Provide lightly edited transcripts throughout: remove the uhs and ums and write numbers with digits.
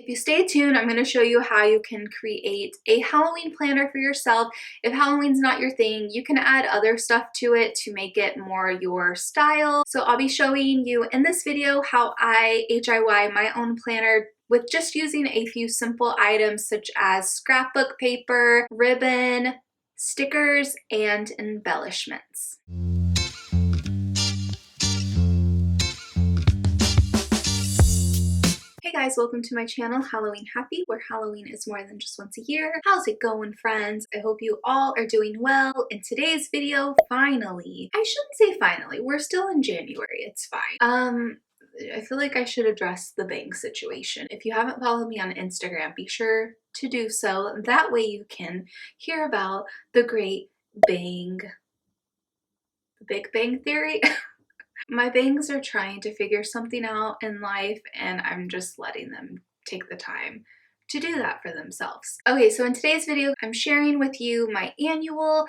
If you stay tuned, I'm going to show you how you can create a Halloween planner for yourself. If Halloween's not your thing, you can add other stuff to it to make it more your style. So I'll be showing you in this video how I DIY my own planner with just using a few simple items such as scrapbook paper, ribbon, stickers, and embellishments. Hey guys, welcome to my channel, Halloween Happy, where Halloween is more than just once a year. How's it going, friends? I hope you all are doing well. In today's video, finally, I shouldn't say finally, we're still in January, it's fine. I feel like I should address the bang situation. If you haven't followed me on Instagram, be sure to do so. That way you can hear about the great bang, the Big Bang Theory. My bangs are trying to figure something out in life, and I'm just letting them take the time to do that for themselves. Okay, so in today's video, I'm sharing with you my annual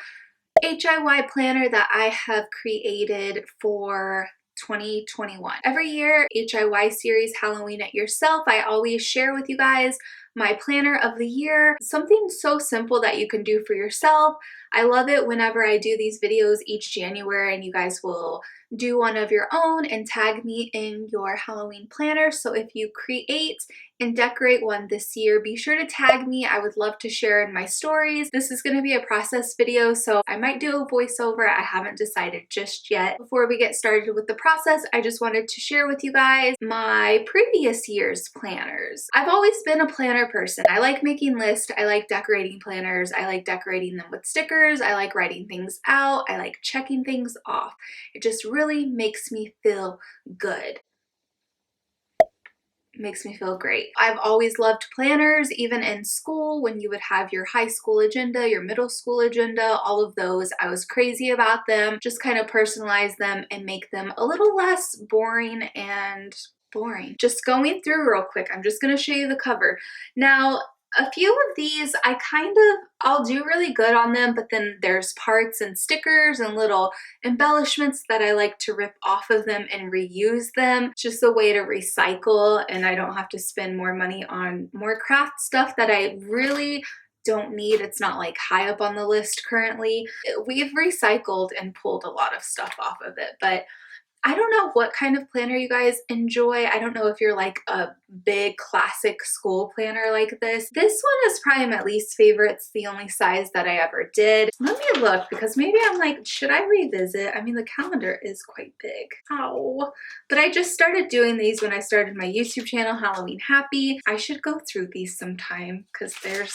DIY planner that I have created for 2021. Every year, DIY series Halloween It Yourself, I always share with you guys my planner of the year, something so simple that you can do for yourself. I love it whenever I do these videos each January and you guys will do one of your own and tag me in your Halloween planner. So if you create and decorate one this year, be sure to tag me. I would love to share in my stories. This is going to be a process video, so I might do a voiceover. I haven't decided just yet. Before we get started with the process, I just wanted to share with you guys my previous year's planners. I've always been a planner person. I like making lists. I like decorating planners. I like decorating them with stickers. I like writing things out. I like checking things off. It just really makes me feel good. Makes me feel great. I've always loved planners, even in school when you would have your high school agenda, your middle school agenda, all of those. I was crazy about them. Just kind of personalize them and make them a little less boring and boring. Just going through real quick, I'm just going to show you the cover. Now, a few of these I'll do really good on them, but then there's parts and stickers and little embellishments that I like to rip off of them and reuse them. It's just a way to recycle, and I don't have to spend more money on more craft stuff that I really don't need. It's not like high up on the list currently. We've recycled and pulled a lot of stuff off of it, but I don't know what kind of planner you guys enjoy. I don't know if you're like a big classic school planner like this. This one is probably my least favorite. It's the only size that I ever did. Let me look, because maybe I'm like, should I revisit? I mean, the calendar is quite big. Ow. But I just started doing these when I started my YouTube channel, Halloween Happy. I should go through these sometime because there's,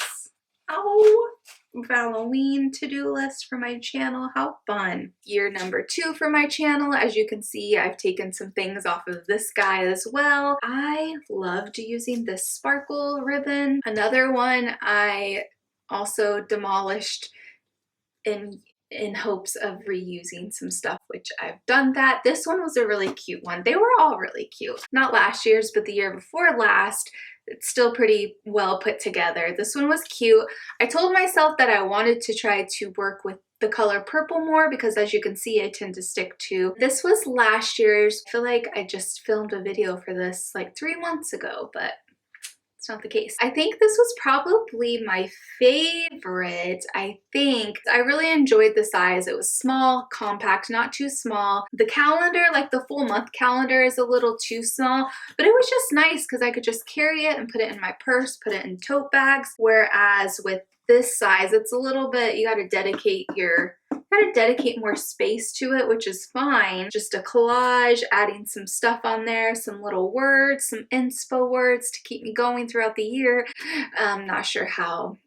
Halloween to-do list for my channel. How fun. Year number 2 for my channel. As you can see, I've taken some things off of this guy as well. I loved using this sparkle ribbon. Another one I also demolished in hopes of reusing some stuff, which I've done that. This one was a really cute one. They were all really cute. Not last year's, but the year before last. It's still pretty well put together. This one was cute. I told myself that I wanted to try to work with the color purple more because, as you can see, I tend to stick to. This was last year's. I feel like I just filmed a video for this like 3 months ago, but it's not the case. I think this was probably my favorite. I really enjoyed the size. It was small, compact, not too small. The calendar, like the full month calendar, is a little too small, but it was just nice because I could just carry it and put it in my purse, put it in tote bags. Whereas with this size, it's a little bit, you gotta dedicate more space to it, which is fine. Just a collage, adding some stuff on there, some little words, some inspo words to keep me going throughout the year. I'm not sure how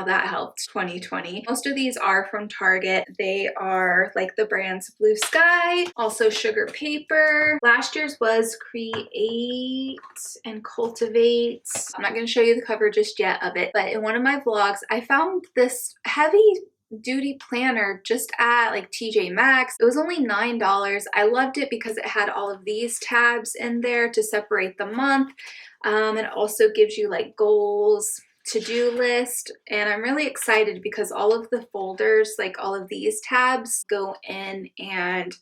that helped 2020. Most of these are from Target. They are like the brands Blue Sky, also Sugar Paper. Last year's was Create and Cultivate. I'm not going to show you the cover just yet of it, but in one of my vlogs, I found this heavy duty planner just at like TJ Maxx. It was only $9. I loved it because it had all of these tabs in there to separate the month. It also gives you like goals, to-do list, and I'm really excited because all of the folders, like all of these tabs, go in and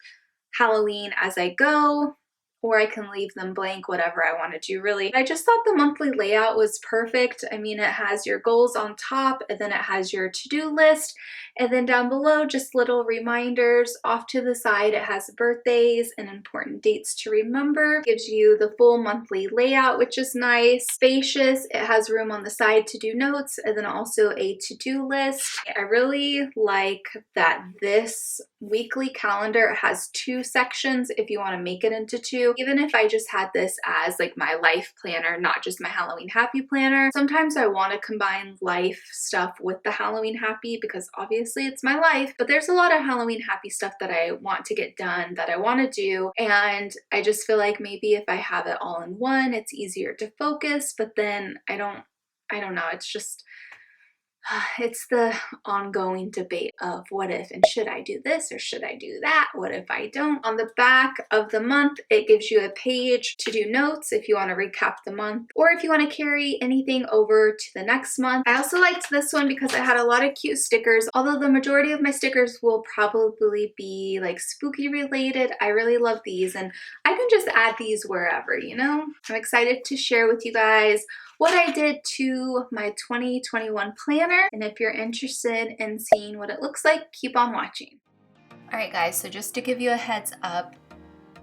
Halloween as I go. or I can leave them blank, whatever I want to do really. I just thought the monthly layout was perfect. I mean, it has your goals on top, and then it has your to-do list, and then down below, just little reminders. Off to the side, it has birthdays and important dates to remember. It gives you the full monthly layout, which is nice. Spacious. It has room on the side to do notes, and then also a to-do list. I really like that this weekly calendar has 2 sections if you want to make it into 2. Even if I just had this as like my life planner, not just my Halloween Happy planner, sometimes I want to combine life stuff with the Halloween Happy because obviously it's my life, but there's a lot of Halloween Happy stuff that I want to get done, that I want to do, and I just feel like maybe if I have it all in one, it's easier to focus, but then I don't know, it's just it's the ongoing debate of what if, and should I do this or should I do that? What if I don't? On the back of the month, it gives you a page to do notes if you want to recap the month, or if you want to carry anything over to the next month. I also liked this one because it had a lot of cute stickers. Although the majority of my stickers will probably be like spooky related, I really love these, and I can just add these wherever, you know? I'm excited to share with you guys what I did to my 2021 planner, and if you're interested in seeing what it looks like, keep on watching. Alright guys, so just to give you a heads up,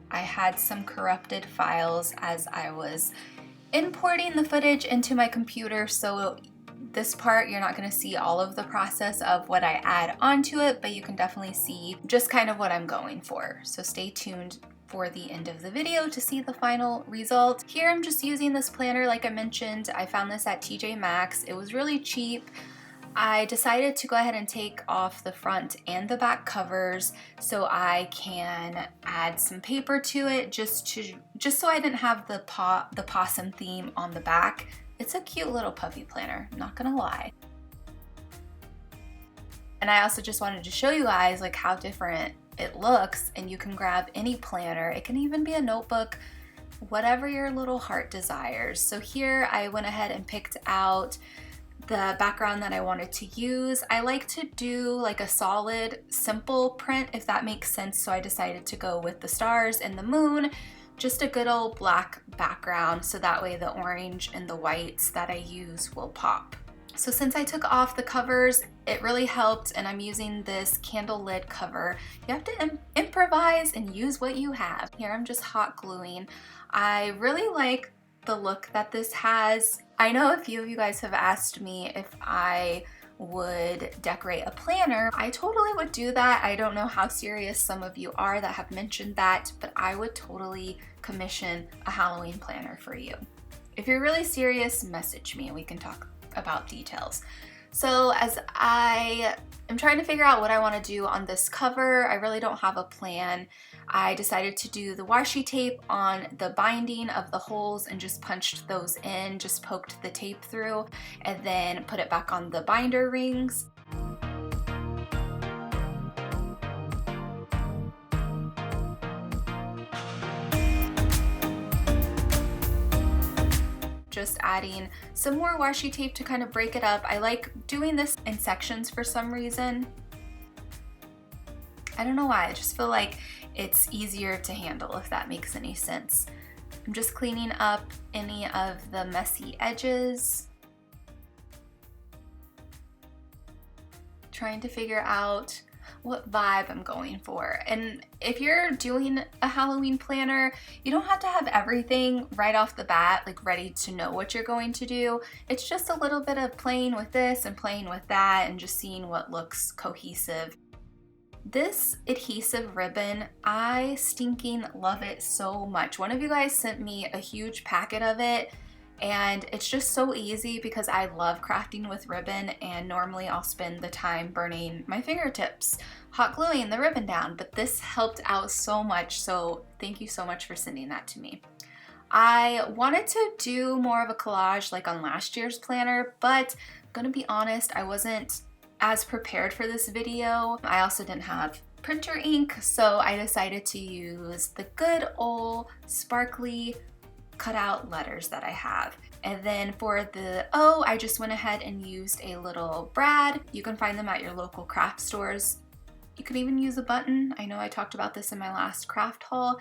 I had some corrupted files as I was importing the footage into my computer, so this part you're not going to see all of the process of what I add onto it, but you can definitely see just kind of what I'm going for, so stay tuned for the end of the video to see the final result. Here I'm just using this planner like I mentioned. I found this at TJ Maxx. It was really cheap. I decided to go ahead and take off the front and the back covers so I can add some paper to it just so I didn't have the possum theme on the back. It's a cute little puppy planner, not gonna lie. And I also just wanted to show you guys like how different it looks, and you can grab any planner. It can even be a notebook, whatever your little heart desires. So here I went ahead and picked out the background that I wanted to use. I like to do like a solid, simple print, if that makes sense. So I decided to go with the stars and the moon, just a good old black background. So that way the orange and the whites that I use will pop. So since I took off the covers, it really helped, and I'm using this candle lid cover. You have to improvise and use what you have. Here I'm just hot gluing. I really like the look that this has. I know a few of you guys have asked me if I would decorate a planner. I totally would do that. I don't know how serious some of you are that have mentioned that, but I would totally commission a Halloween planner for you. If you're really serious, message me and we can talk about details. So as I am trying to figure out what I want to do on this cover, I really don't have a plan. I decided to do the washi tape on the binding of the holes and just punched those in, just poked the tape through, and then put it back on the binder rings. Just adding some more washi tape to kind of break it up. I like doing this in sections for some reason. I don't know why, I just feel like it's easier to handle, if that makes any sense. I'm just cleaning up any of the messy edges. Trying to figure out what vibe I'm going for. And if you're doing a Halloween planner, you don't have to have everything right off the bat, like ready to know what you're going to do. It's just a little bit of playing with this and playing with that and just seeing what looks cohesive. This adhesive ribbon, I stinking love it so much. One of you guys sent me a huge packet of it, and it's just so easy because I love crafting with ribbon, and normally I'll spend the time burning my fingertips hot gluing the ribbon down, but this helped out so much, so thank you so much for sending that to me. I wanted to do more of a collage like on last year's planner, but I'm gonna be honest, I wasn't as prepared for this video. I also didn't have printer ink, so I decided to use the good old sparkly cutout letters that I have. And then for the O, I just went ahead and used a little brad. You can find them at your local craft stores. You could even use a button. I know I talked about this in my last craft haul.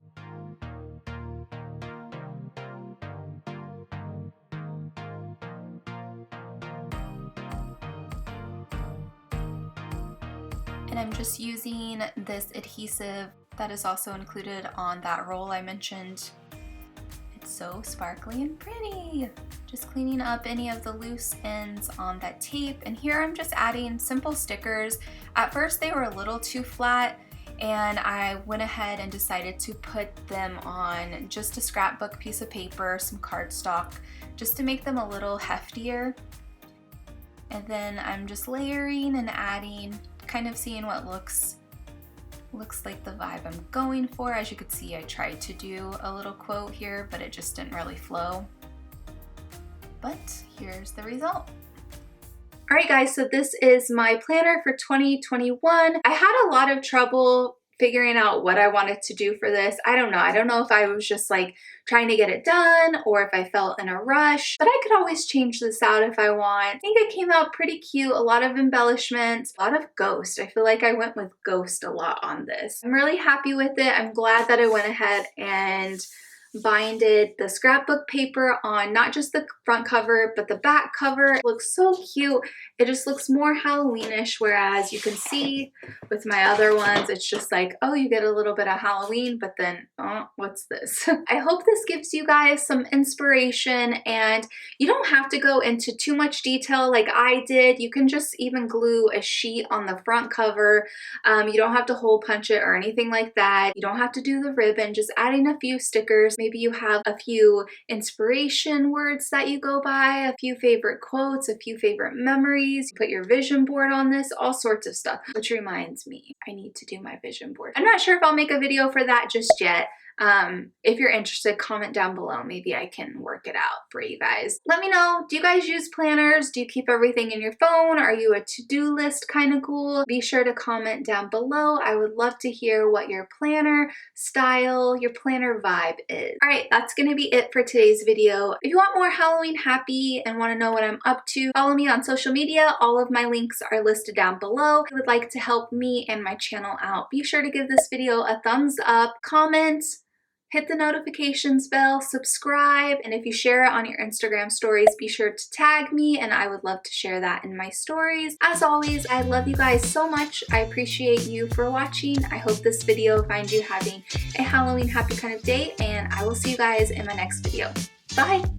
And I'm just using this adhesive that is also included on that roll I mentioned. It's so sparkly and pretty. Just cleaning up any of the loose ends on that tape. And here I'm just adding simple stickers. At first they were a little too flat, and I went ahead and decided to put them on just a scrapbook piece of paper, some cardstock, just to make them a little heftier. And then I'm just layering and adding, kind of seeing what looks like the vibe I'm going for. As you could see, I tried to do a little quote here, but it just didn't really flow. But here's the result. All right guys, so this is my planner for 2021. I had a lot of trouble figuring out what I wanted to do for this. I don't know if I was just like trying to get it done or if I felt in a rush, but I could always change this out if I want. I think it came out pretty cute, a lot of embellishments, a lot of ghost. I feel like I went with ghost a lot on this. I'm really happy with it. I'm glad that I went ahead and binded the scrapbook paper on not just the front cover but the back cover. It looks so cute. It just looks more Halloweenish, whereas you can see with my other ones it's just like, oh, you get a little bit of Halloween, but then oh, what's this? I hope this gives you guys some inspiration, and you don't have to go into too much detail like I did. You can just even glue a sheet on the front cover. You don't have to hole punch it or anything like that. You don't have to do the ribbon, just adding a few stickers. Maybe you have a few inspiration words that you go by, a few favorite quotes, a few favorite memories. You put your vision board on this, all sorts of stuff. Which reminds me, I need to do my vision board. I'm not sure if I'll make a video for that just yet. If you're interested, comment down below. Maybe I can work it out for you guys. Let me know, do you guys use planners? Do you keep everything in your phone? Are you a to-do list kind of ghoul? Be sure to comment down below. I would love to hear what your planner style, your planner vibe is. All right, that's gonna be it for today's video. If you want more Halloween happy and want to know what I'm up to, follow me on social media. All of my links are listed down below. If you would like to help me and my channel out, be sure to give this video a thumbs up, comment, hit the notifications bell, subscribe, and if you share it on your Instagram stories, be sure to tag me and I would love to share that in my stories. As always, I love you guys so much. I appreciate you for watching. I hope this video finds you having a Halloween happy kind of day, and I will see you guys in my next video. Bye!